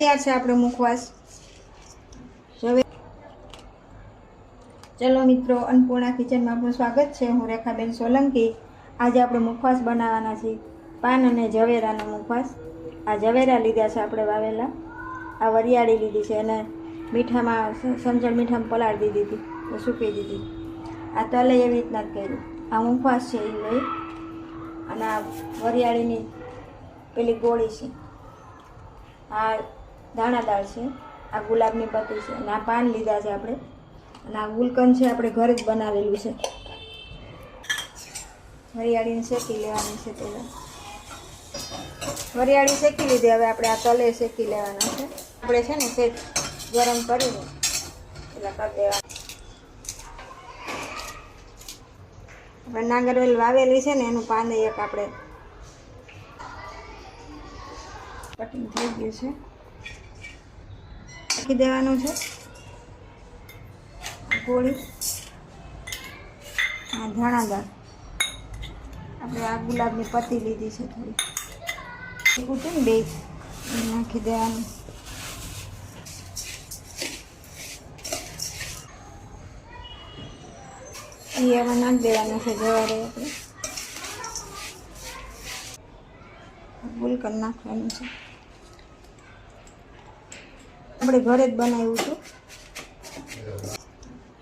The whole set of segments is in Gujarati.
તૈયાર છે આપણો મુખવાસ। હવે ચલો મિત્રો, અન્નપૂર્ણા કિચનમાં આપનું સ્વાગત છે। હું રેખાબેન સોલંકી। આજે આપણે મુખવાસ બનાવવાના છે, પાન અને ઝવેરાનો મુખવાસ। આ ઝવેરા લીધા છે આપણે વાવેલા, આ વરિયાળી લીધી છે અને મીઠામાં સંચળ મીઠામાં પલાળી દીધી હતી, સૂકવી દીધી। આ તલે એવી રીતના જ કર્યું। આ મુખવાસ છે એ લઈ, અને આ વરિયાળીની પેલી ગોળી છે, આ દાણાદાળ છે, આ ગુલાબની પત્તી છે, અને આ પાન લીધા છે આપણે, અને આ ગુલકંદ છે આપણે ઘરે જ બનાવેલું છે। વરિયાળીને શેકી લેવાની છે પહેલાં। વરિયાળી શેકી લીધી, હવે આપણે આ તલે શેકી લેવાના છે। આપણે છે ને સેજ ગરમ કરીને એટલે કરી દેવા। આપણે નાગરવેલ વાવેલી છે ને એનું પાન એક આપણે કટિંગ થઈ ગયું છે, નાખી દેવાનું છે ગોળી। આ ધાણાદાળ, આપણે આ ગુલાબની પત્તી લીધી છે થોડી, એવું છે ને બે નાખી દેવાનું। એ હવે નાખી દેવાના છે જવારે, આપણે ગુલકંદ નાખવાનું છે, આપણે ઘરે જ બનાવ્યું હતું।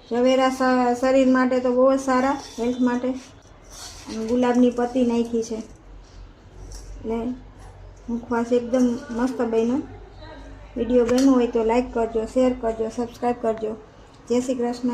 ઝવેરા શરીર માટે તો બહુ જ સારા, હેલ્થ માટે। અને ગુલાબની પત્તી નાખી છે એટલે મુખવાસ એકદમ મસ્ત બન્યો। વિડીયો ગમ્યો હોય તો લાઈક કરજો, શેર કરજો, સબસ્ક્રાઈબ કરજો। જય શ્રી કૃષ્ણ।